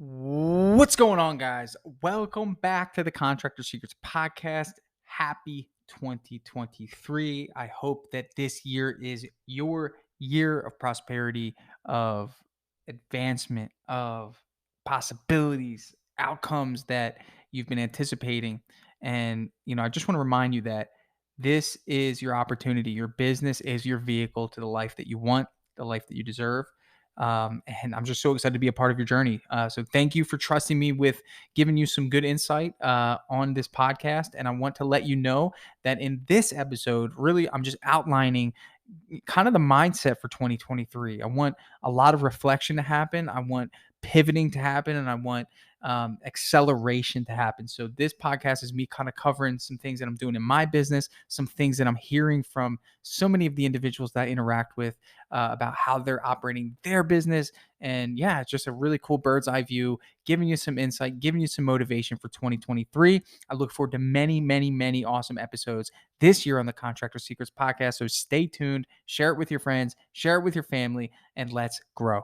What's going on, guys? Welcome back to the Contractor Secrets Podcast. Happy 2023. I hope that this year is your year of prosperity, of advancement, of possibilities, outcomes that you've been anticipating. And, I just want to remind you that this is your opportunity. Your business is your vehicle to the life that you want, the life that you deserve. And I'm just so excited to be a part of your journey. So thank you for trusting me with giving you some good insight on this podcast. And I want to let you know that in this episode, really, I'm just outlining kind of the mindset for 2023. I want a lot of reflection to happen. I want pivoting to happen, and I want acceleration to happen. So this podcast is me kind of covering some things that I'm doing in my business, some things that I'm hearing from so many of the individuals that I interact with about how they're operating their business. And yeah, it's just a really cool bird's eye view, giving you some insight, giving you some motivation for 2023. I look forward to many, many, many awesome episodes this year on the Contractor Secrets Podcast. So stay tuned, share it with your friends, share it with your family, and let's grow.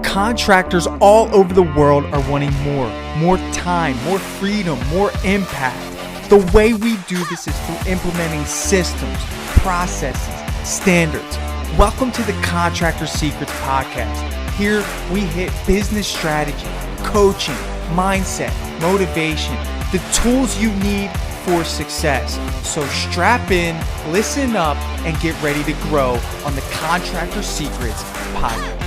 Contractors all over the world are wanting more time, more freedom, more impact. The way we do this is through implementing systems, processes, standards. Welcome to the Contractor Secrets Podcast. Here we hit business strategy, coaching, mindset, motivation, the tools you need for success. So strap in, listen up, and get ready to grow on the Contractor Secrets Podcast.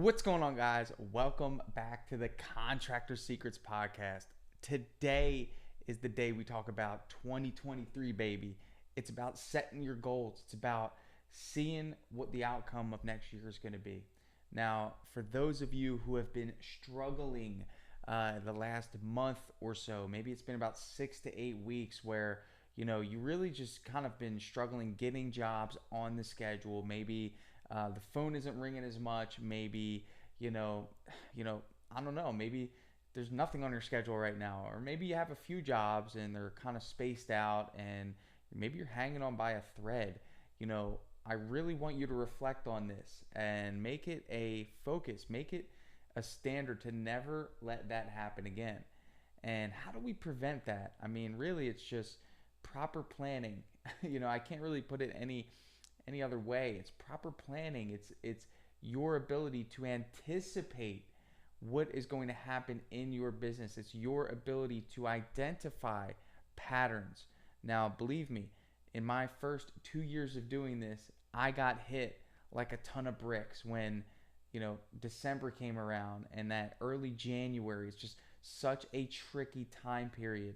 What's going on, guys? Welcome back to the Contractor Secrets Podcast. Today is the day we talk about 2023, baby. It's about setting your goals. It's about seeing what the outcome of next year is going to be. Now, for those of you who have been struggling the last month or so, maybe it's been about 6 to 8 weeks where you really just kind of been struggling getting jobs on the schedule. Maybe the phone isn't ringing as much. Maybe, I don't know. Maybe there's nothing on your schedule right now. Or maybe you have a few jobs and they're kind of spaced out and maybe you're hanging on by a thread. I really want you to reflect on this and make it a focus. Make it a standard to never let that happen again. And how do we prevent that? I mean, really, it's just proper planning. I can't really put it any other way. It's proper planning. It's your ability to anticipate what is going to happen in your business. It's your ability to identify patterns. Now, believe me, in my first 2 years of doing this, I got hit like a ton of bricks when, December came around, and that early January is just such a tricky time period.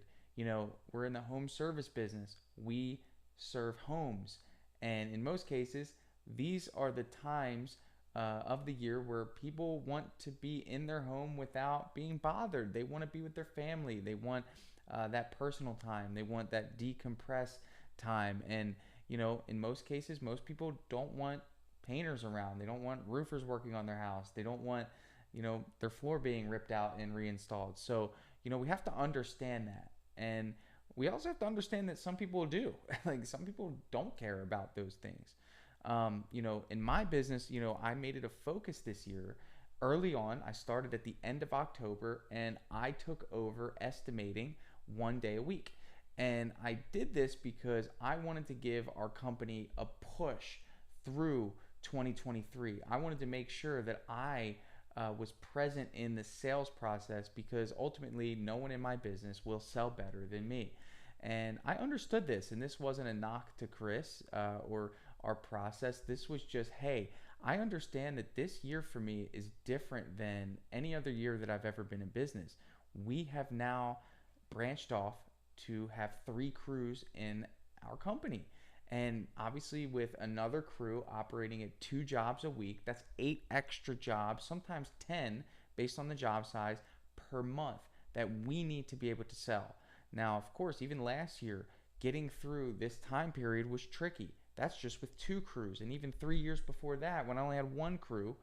We're in the home service business. We serve homes. And in most cases, these are the times of the year where people want to be in their home without being bothered. They want to be with their family. They want that personal time. They want that decompress time. And, in most cases, most people don't want painters around. They don't want roofers working on their house. They don't want, their floor being ripped out and reinstalled. So, we have to understand that. And we also have to understand that some people do. Like, some people don't care about those things. In my business, I made it a focus this year. Early on, I started at the end of October, and I took over estimating 1 day a week. And I did this because I wanted to give our company a push through 2023. I wanted to make sure that I was present in the sales process, because ultimately no one in my business will sell better than me. And I understood this, and this wasn't a knock to Chris or our process. This was just, hey, I understand that this year for me is different than any other year that I've ever been in business. We have now branched off to have 3 crews in our company. And obviously with another crew operating at 2 jobs a week, that's 8 extra jobs, sometimes 10 based on the job size per month that we need to be able to sell. Now, of course, even last year, getting through this time period was tricky. That's just with 2 crews. And even 3 years before that, when I only had 1 crew,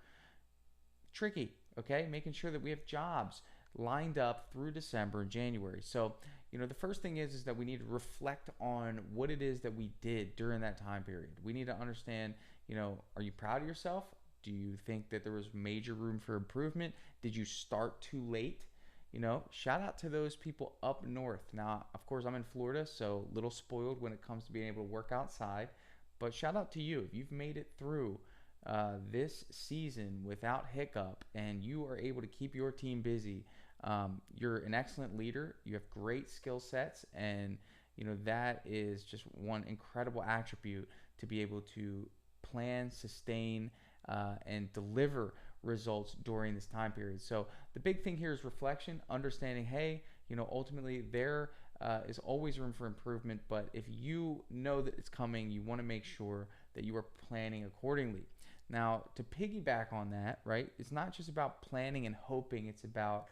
tricky, okay? Making sure that we have jobs lined up through December and January. So, the first thing is that we need to reflect on what it is that we did during that time period. We need to understand, are you proud of yourself? Do you think that there was major room for improvement? Did you start too late? Shout out to those people up north. Now, of course, I'm in Florida, so a little spoiled when it comes to being able to work outside. But shout out to you. If you've made it through this season without hiccup and you are able to keep your team busy, you're an excellent leader. You have great skill sets, and that is just one incredible attribute to be able to plan, sustain, and deliver results during this time period. So the big thing here is reflection, understanding, hey, ultimately there is always room for improvement, but if you know that it's coming, you want to make sure that you are planning accordingly. Now, to piggyback on that, right, it's not just about planning and hoping, it's about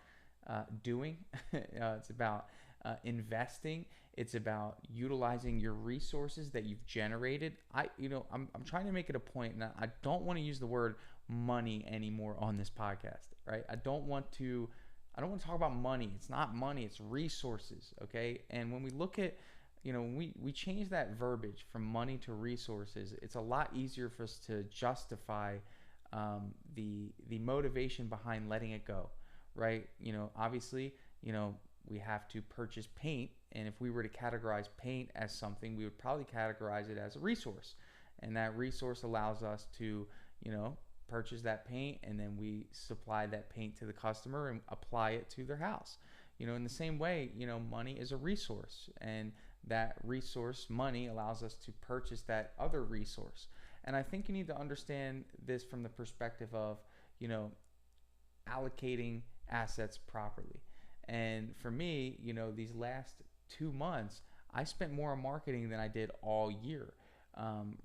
doing, it's about investing, it's about utilizing your resources that you've generated. I'm trying to make it a point, and I don't want to use the word money anymore on this podcast, right? I don't want to talk about money. It's not money, it's resources, okay? And when we look at, we change that verbiage from money to resources, it's a lot easier for us to justify the motivation behind letting it go, right? Obviously, we have to purchase paint, and if we were to categorize paint as something, we would probably categorize it as a resource, and that resource allows us to, purchase that paint, and then we supply that paint to the customer and apply it to their house. In the same way, money is a resource, and that resource, money, allows us to purchase that other resource. And I think you need to understand this from the perspective of, allocating assets properly. And for me, these last 2 months, I spent more on marketing than I did all year,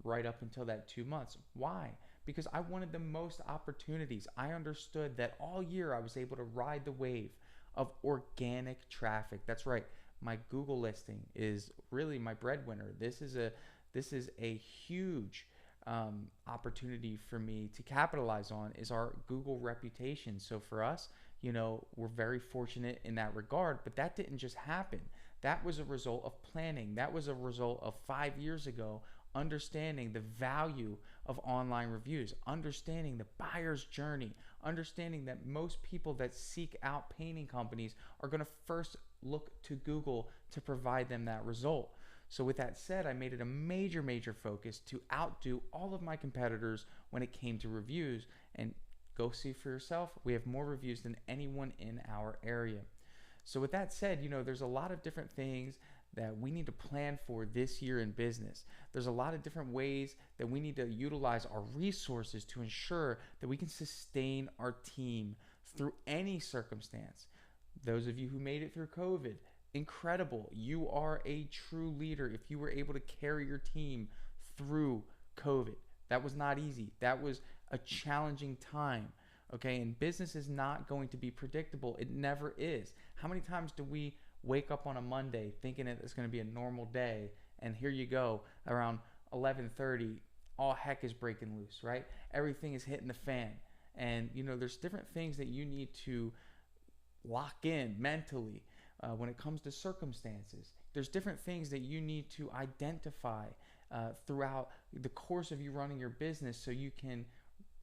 right up until that 2 months. Why? Because I wanted the most opportunities. I understood that all year I was able to ride the wave of organic traffic. That's right. My Google listing is really my breadwinner. This is a huge opportunity for me to capitalize on, is our Google reputation. So for us, we're very fortunate in that regard, but that didn't just happen. That was a result of planning. That was a result of 5 years ago understanding the value of online reviews, understanding the buyer's journey, understanding that most people that seek out painting companies are going to first look to Google to provide them that result. So with that said, I made it a major focus to outdo all of my competitors when it came to reviews. And go see for yourself, we have more reviews than anyone in our area. So with that said, there's a lot of different things that we need to plan for this year in business. There's a lot of different ways that we need to utilize our resources to ensure that we can sustain our team through any circumstance. Those of you who made it through COVID, incredible. You are a true leader if you were able to carry your team through COVID. That was not easy. That was a challenging time. Okay, and business is not going to be predictable. It never is. How many times do we wake up on a Monday thinking that it's going to be a normal day, and here you go, around 11:30, all heck is breaking loose, right? Everything is hitting the fan. And there's different things that you need to lock in mentally when it comes to circumstances. There's different things that you need to identify throughout the course of you running your business, so you can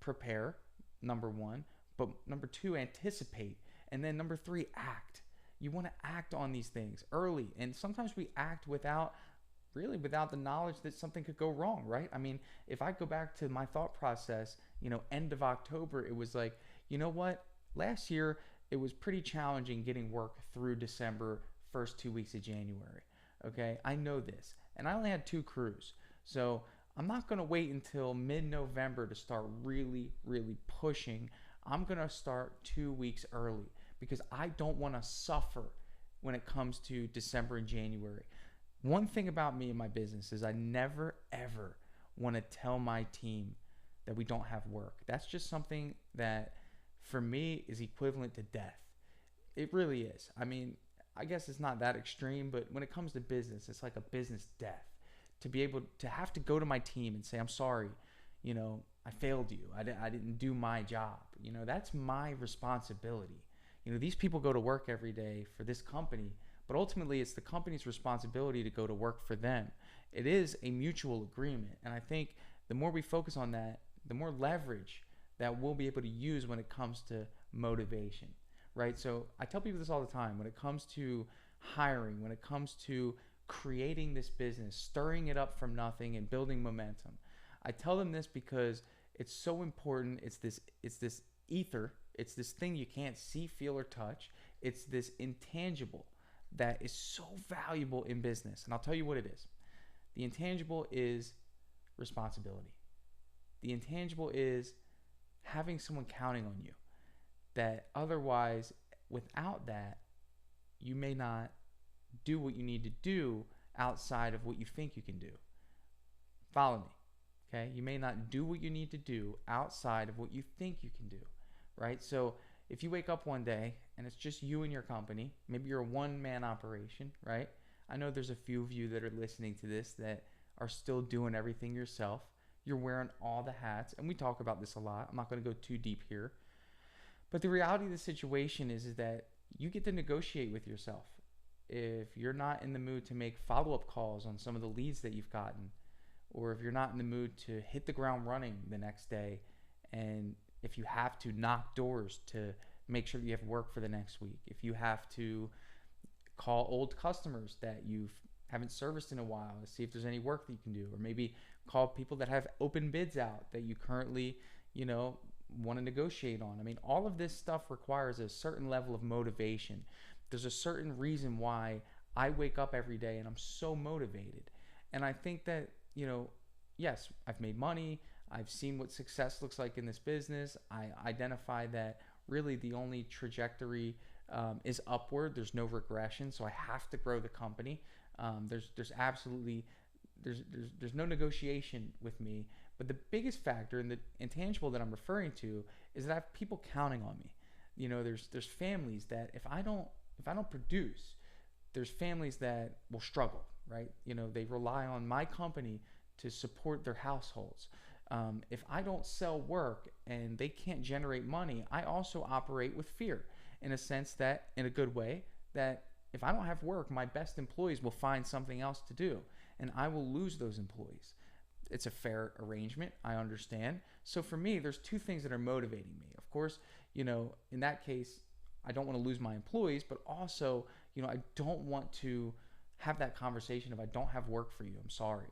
prepare, number one, but number two, anticipate, and then number three, act. You want to act on these things early, and sometimes we act without the knowledge that something could go wrong, right? I mean, if I go back to my thought process, end of October, it was like, you know what? Last year, it was pretty challenging getting work through December, first 2 weeks of January, okay? I know this, and I only had 2 crews, so I'm not going to wait until mid-November to start really pushing. I'm going to start 2 weeks early because I don't want to suffer when it comes to December and January. One thing about me and my business is I never, ever want to tell my team that we don't have work. That's just something that, for me, is equivalent to death. It really is. I mean, I guess it's not that extreme, but when it comes to business, it's like a business death. To be able to have to go to my team and say, I'm sorry, I failed you. I didn't do my job. That's my responsibility. These people go to work every day for this company, but ultimately it's the company's responsibility to go to work for them. It is a mutual agreement. And I think the more we focus on that, the more leverage that we'll be able to use when it comes to motivation, right? So I tell people this all the time. When it comes to hiring, when it comes to creating this business, stirring it up from nothing and building momentum, I tell them this because it's so important. It's this ether. It's this thing you can't see, feel, or touch. It's this intangible that is so valuable in business. And I'll tell you what it is. The intangible is responsibility. The intangible is having someone counting on you, that otherwise, without that, you may not do what you need to do outside of what you think you can do. Follow me, okay? You may not do what you need to do outside of what you think you can do, right? So if you wake up one day and it's just you and your company, maybe you're a one-man operation, right? I know there's a few of you that are listening to this that are still doing everything yourself. You're wearing all the hats, and we talk about this a lot. I'm not going to go too deep here. But the reality of the situation is that you get to negotiate with yourself. If you're not in the mood to make follow-up calls on some of the leads that you've gotten, or if you're not in the mood to hit the ground running the next day, and if you have to knock doors to make sure that you have work for the next week, if you have to call old customers that you haven't serviced in a while to see if there's any work that you can do, or maybe call people that have open bids out that you currently, want to negotiate on. I mean, all of this stuff requires a certain level of motivation. There's a certain reason why I wake up every day and I'm so motivated. And I think that, yes, I've made money. I've seen what success looks like in this business. I identify that really the only trajectory is upward. There's no regression. So I have to grow the company. There's absolutely there's no negotiation with me. But the biggest factor and the intangible that I'm referring to is that I have people counting on me. There's families that if I don't produce, there's families that will struggle, right? They rely on my company to support their households. If I don't sell work and they can't generate money, I also operate with fear in a sense that, in a good way, that if I don't have work, my best employees will find something else to do and I will lose those employees. It's a fair arrangement, I understand. So for me, there's two things that are motivating me. Of course, in that case, I don't want to lose my employees, but also, I don't want to have that conversation if I don't have work for you. I'm sorry,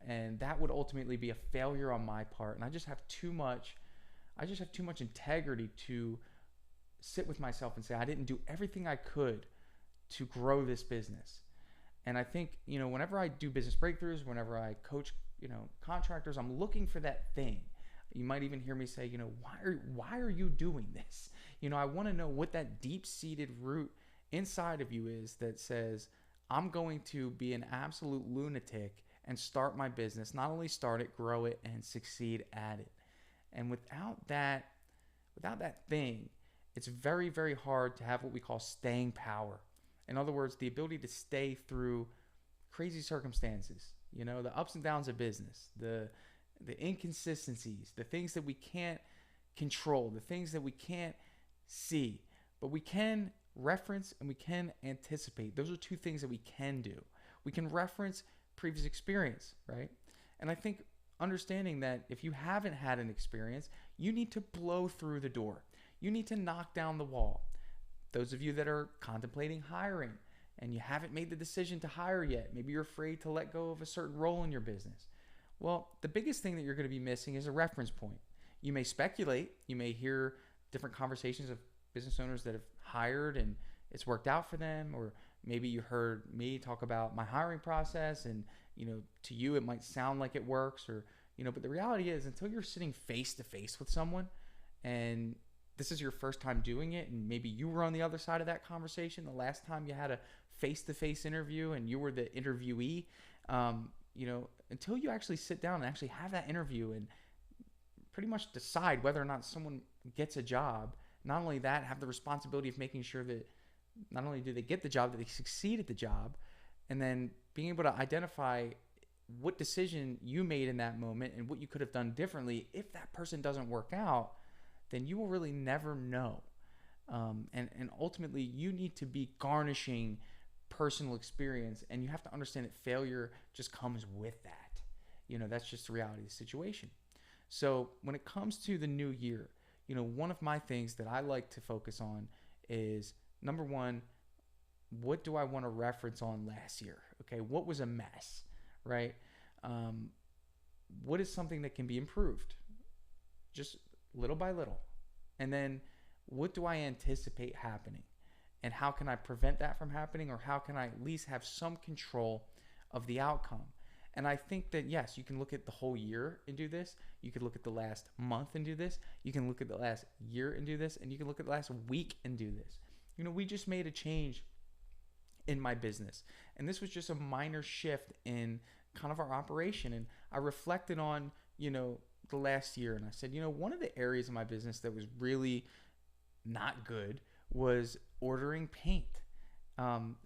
and that would ultimately be a failure on my part. And I just have too much integrity to sit with myself and say, I didn't do everything I could to grow this business. And I think, whenever I do business breakthroughs, whenever I coach, contractors, I'm looking for that thing. You might even hear me say, why are you doing this? I want to know what that deep-seated root inside of you is that says, I'm going to be an absolute lunatic and start my business, not only start it, grow it, and succeed at it. And without that thing, it's very, very hard to have what we call staying power. In other words, the ability to stay through crazy circumstances, the ups and downs of business, the inconsistencies, the things that we can't control, the things that we can't see, but we can reference and we can anticipate. Those are two things that we can do. We can reference previous experience, right? And I think understanding that if you haven't had an experience, you need to blow through the door. You need to knock down the wall. Those of you that are contemplating hiring and you haven't made the decision to hire yet, maybe you're afraid to let go of a certain role in your business. Well, the biggest thing that you're going to be missing is a reference point. You may speculate, you may hear different conversations of business owners that have hired and it's worked out for them, or maybe you heard me talk about my hiring process and, to you it might sound like it works, or, but the reality is until you're sitting face to face with someone and this is your first time doing it, and maybe you were on the other side of that conversation the last time you had a face-to-face interview and you were the interviewee, until you actually sit down and actually have that interview and pretty much decide whether or not someone gets a job, not only that, have the responsibility of making sure that not only do they get the job, that they succeed at the job, and then being able to identify what decision you made in that moment and what you could have done differently if that person doesn't work out, then you will really never know. And ultimately, you need to be garnishing personal experience, and you have to understand that failure just comes with that. That's just the reality of the situation. So when it comes to the new year, one of my things that I like to focus on is, number one, what do I want to reference on last year? Okay, what was a mess, right? Um, what is something that can be improved, just little by little? And then what do I anticipate happening? And how can I prevent that from happening, or how can I at least have some control of the outcome? And I think that, yes, you can look at the whole year and do this. You could look at the last month and do this. You can look at the last year and do this. And you can look at the last week and do this. We just made a change in my business. And this was just a minor shift in kind of our operation. And I reflected on, the last year, and I said, one of the areas of my business that was really not good was ordering paint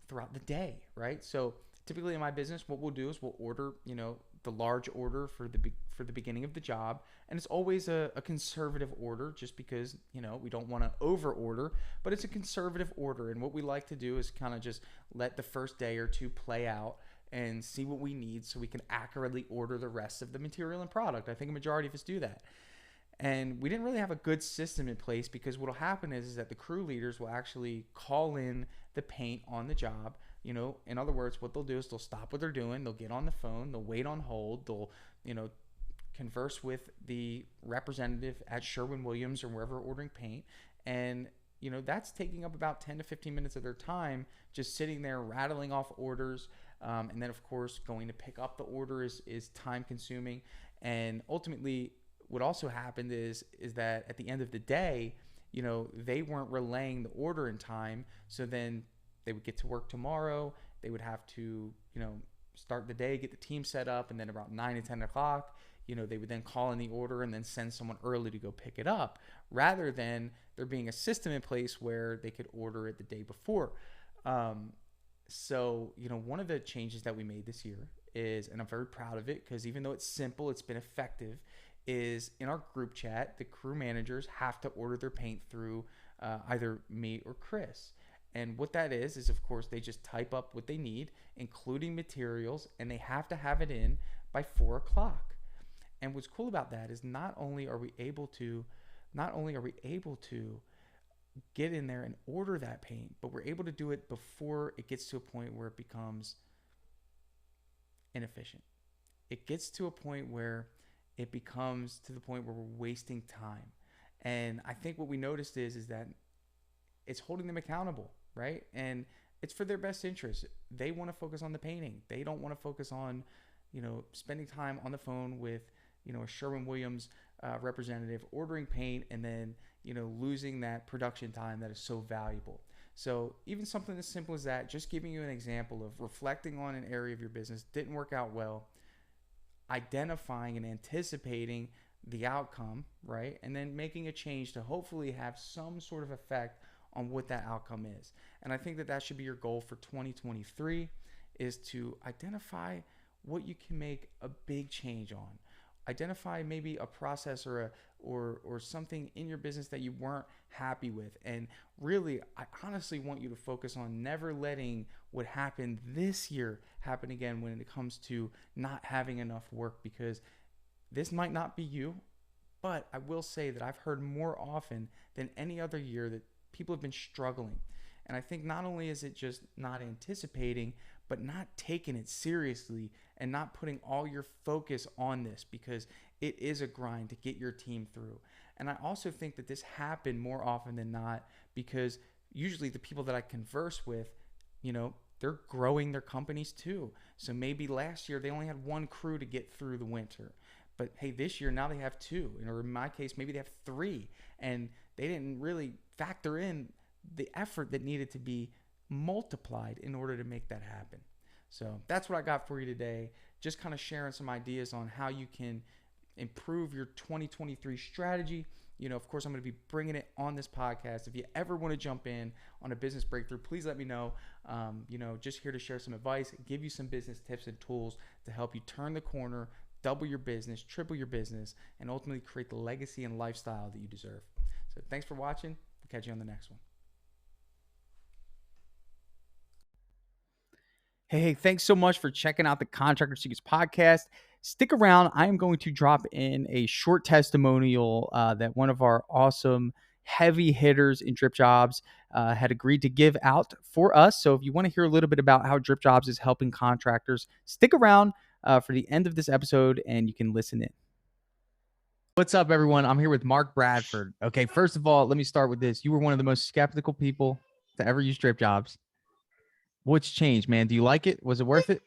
throughout the day, right? So typically in my business, what we'll do is we'll order, the large order for the beginning of the job, and it's always a conservative order, just because we don't want to over order, but it's a conservative order. And what we like to do is kind of just let the first day or two play out and see what we need, so we can accurately order the rest of the material and product. I think a majority of us do that. And we didn't really have a good system in place, because what will happen is that the crew leaders will actually call in the paint on the job. In other words, what they'll do is they'll stop what they're doing, they'll get on the phone, they'll wait on hold, they'll, converse with the representative at Sherwin-Williams or wherever ordering paint. And, that's taking up about 10 to 15 minutes of their time, just sitting there rattling off orders. And then, of course, going to pick up the order is time consuming. And ultimately, what also happened is that at the end of the day, they weren't relaying the order in time. So then they would get to work tomorrow. They would have to, start the day, get the team set up, and then about 9 to 10 o'clock, they would then call in the order and then send someone early to go pick it up, rather than there being a system in place where they could order it the day before. So, one of the changes that we made this year is, and I'm very proud of it, because even though it's simple, it's been effective, is in our group chat, the crew managers have to order their paint through either me or Chris. And what that is of course, they just type up what they need, including materials, and they have to have it in by 4 o'clock. And what's cool about that is not only are we able to get in there and order that paint, but we're able to do it before it gets to a point where it becomes inefficient. It gets to a point where it becomes to the point where we're wasting time. And I think what we noticed is that it's holding them accountable, right? And it's for their best interest. They want to focus on the painting. They don't want to focus on, spending time on the phone with, a Sherwin-Williams representative ordering paint, and then, losing that production time that is so valuable. So even something as simple as that, just giving you an example of reflecting on an area of your business didn't work out well, identifying and anticipating the outcome, right? And then making a change to hopefully have some sort of effect on what that outcome is. And I think that should be your goal for 2023, is to identify what you can make a big change on. Identify maybe a process or something in your business that you weren't happy with. And really, I honestly want you to focus on never letting what happened this year happen again when it comes to not having enough work, because this might not be you, but I will say that I've heard more often than any other year that people have been struggling. And I think not only is it just not anticipating, but not taking it seriously and not putting all your focus on this, because it is a grind to get your team through. And I also think that this happened more often than not because usually the people that I converse with, they're growing their companies too. So maybe last year they only had one crew to get through the winter. But hey, this year now they have two. Or in my case, maybe they have three. And they didn't really factor in the effort that needed to be multiplied in order to make that happen. So that's what I got for you today. Just kind of sharing some ideas on how you can improve your 2023 strategy. Of course, I'm going to be bringing it on this podcast. If you ever want to jump in on a business breakthrough, please let me know. Just here to share some advice, give you some business tips and tools to help you turn the corner, double your business, triple your business, and ultimately create the legacy and lifestyle that you deserve. So thanks for watching. We'll catch you on the next one. Hey, thanks so much for checking out the Contractor Secrets podcast. Stick around. I am going to drop in a short testimonial that one of our awesome heavy hitters in Dripjobs had agreed to give out for us. So if you want to hear a little bit about how Dripjobs is helping contractors, stick around for the end of this episode and you can listen in. What's up, everyone? I'm here with Mark Bradford. Okay, first of all, let me start with this. You were one of the most skeptical people to ever use Dripjobs. What's changed, man? Do you like it? Was it worth it?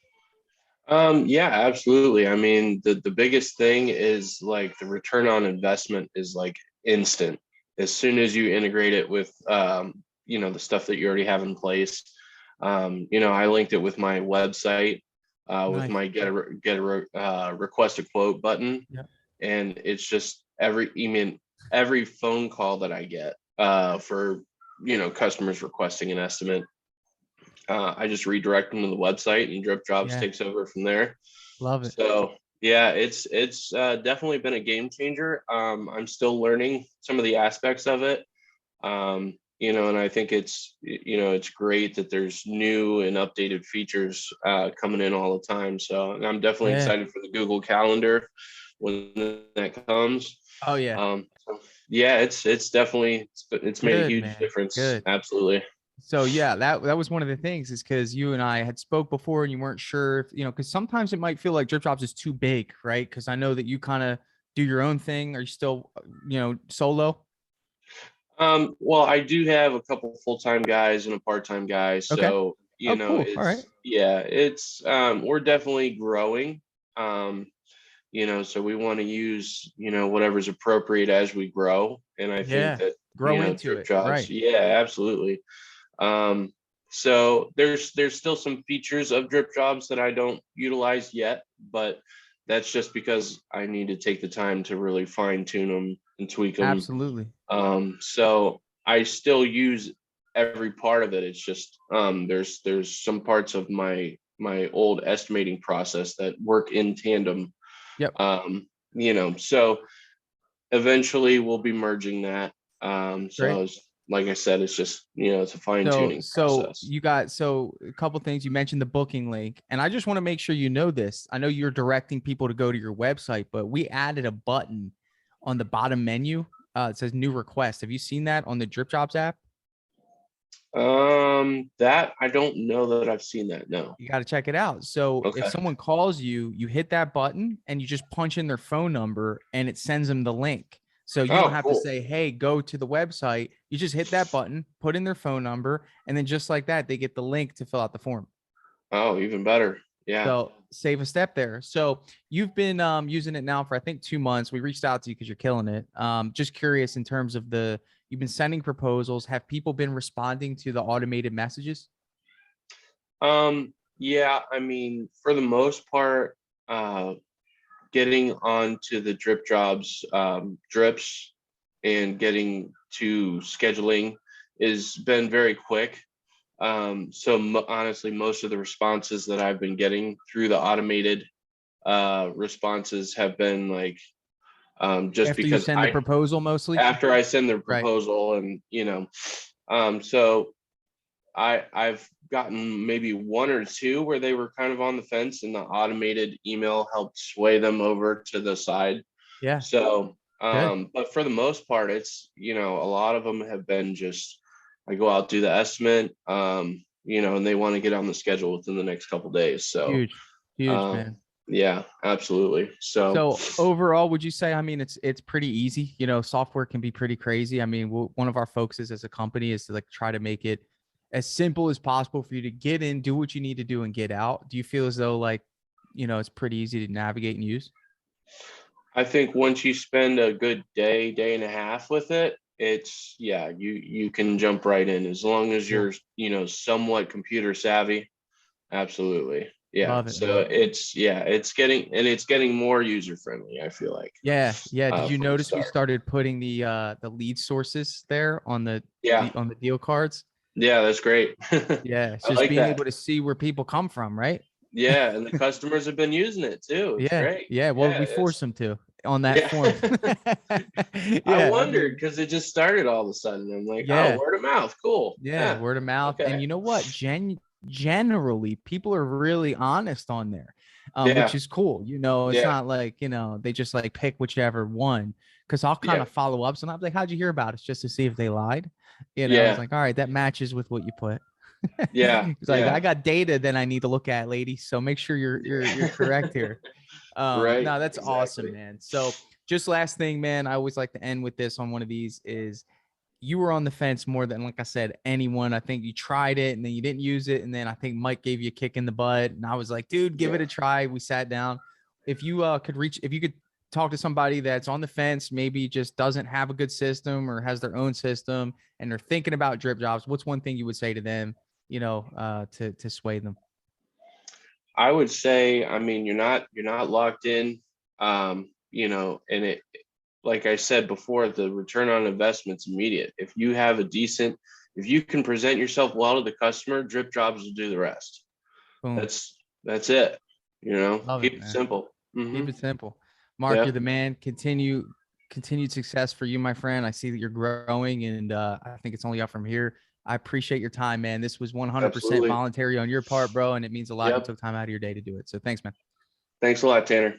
Yeah, absolutely. I mean, the biggest thing is like the return on investment is like instant. As soon as you integrate it with the stuff that you already have in place. I linked it with my website, with Nice. my request a quote button, Yeah. and it's just every phone call that I get for customers requesting an estimate. I just redirect them to the website, and Dripjobs Yeah. takes over from there. Love it. So yeah, it's definitely been a game changer. I'm still learning some of the aspects of it. And I think it's great that there's new and updated features coming in all the time. So I'm definitely Yeah. excited for the Google Calendar when that comes. Oh yeah. So yeah, it's definitely it's made a Good, huge man. difference. Good. Absolutely. So yeah, that was one of the things is because you and I had spoke before and you weren't sure if, because sometimes it might feel like Dripjobs is too big, right? Because I know that you kind of do your own thing. Are you still, solo? Well, I do have a couple full-time guys and a part-time guy. Okay. So, Oh, cool. All right. we're definitely growing. Um, so we want to use, whatever's appropriate as we grow. And I think Yeah. that, Grow into Drip it. Jobs, Right. yeah, absolutely. So there's still some features of Drip Jobs that I don't utilize yet, but that's just because I need to take the time to really fine tune them and tweak them. Absolutely. So I still use every part of it. It's just there's some parts of my old estimating process that work in tandem. Yep. So eventually we'll be merging that. Great. Like I said, it's just it's a fine So, tuning so process. you got so a couple things. You mentioned the booking link, and I just want to make sure you know this. I know you're directing people to go to your website, but we added a button on the bottom menu. It says new request. Have you seen that on the Dripjobs app? That I don't know that I've seen that. No. You got to check it out. So if Okay. someone calls you, you hit that button and you just punch in their phone number and it sends them the link. So you don't Oh, have to cool. say, hey, go to the website. You just hit that button, put in their phone number, and then just like that, they get the link to fill out the form. Oh, even better. Yeah. So save a step there. So you've been using it now for I think 2 months. We reached out to you because you're killing it. Just curious in terms of you've been sending proposals. Have people been responding to the automated messages? Yeah, I mean, for the most part, getting onto the drip jobs, drips, and getting to scheduling has been very quick. Honestly, most of the responses that I've been getting through the automated responses have been like just After you because send the proposal, mostly, after I send the right? proposal, and so I've gotten maybe one or two where they were kind of on the fence, and the automated email helped sway them over to the side. Yeah, So, good. but for the most part, it's a lot of them have been just I go out, do the estimate, and they want to get on the schedule within the next couple days. So, Huge, huge, um, man. yeah, absolutely. So, So overall, would you say? I mean, it's pretty easy. Software can be pretty crazy. I mean, one of our focuses as a company is to like try to make it as simple as possible for you to get in, do what you need to do, and get out. Do you feel as though like, it's pretty easy to navigate and use? I think once you spend a good day and a half with it, it's yeah, you can jump right in as long as Cool. you're, somewhat computer savvy. Absolutely. Yeah. Love it, So man. it's getting more user friendly, I feel like, Yeah, yeah. Did you from the notice we start. started putting the lead sources there on Yeah. on the deal cards? Yeah, that's great. Yeah, it's I just like being that. able to see where people come from, right? Yeah, and the customers have been using it too. It's Yeah, great. yeah. Well, Yeah, we force it's them to on that yeah. form. I Yeah, I wondered mean, because it just started all of a sudden. I'm like, oh, yeah, word of mouth. Cool. yeah. Yeah. Word of mouth, and Okay. you know what? generally people are really honest on there, which Yeah. is cool. It's Yeah. not like, they just like pick whichever one. Cause I'll kind Yeah. of follow up. Sometimes like, how'd you hear about it? Just to see if they lied. It's Yeah. like, all right, that matches with what you put. Yeah. It's like, I Yeah. got data that I need to look at, lady. So make sure you're Yeah. correct here. Right. No, that's awesome, Exactly. man. So just last thing, man, I always like to end with this on one of these is you were on the fence more than, like I said, anyone. I think you tried it and then you didn't use it. And then I think Mike gave you a kick in the butt. And I was like, dude, give it Yeah. a try. We sat down. If you if you could talk to somebody that's on the fence, maybe just doesn't have a good system or has their own system and they're thinking about Dripjobs, what's one thing you would say to them, to sway them? I would say, I mean, you're not locked in, and it, like I said before, the return on investment's immediate. If you can present yourself well to the customer, Drip Jobs will do the rest. Boom. That's it. Love it, Keep it man. simple. Keep it simple. Mark, Yeah, you're the man. Continued success for you, my friend. I see that you're growing, and I think it's only up from here. I appreciate your time, man. This was 100% absolutely. voluntary on your part, bro, and it means a lot. You Yep. took time out of your day to do it. So thanks, man. Thanks a lot, Tanner.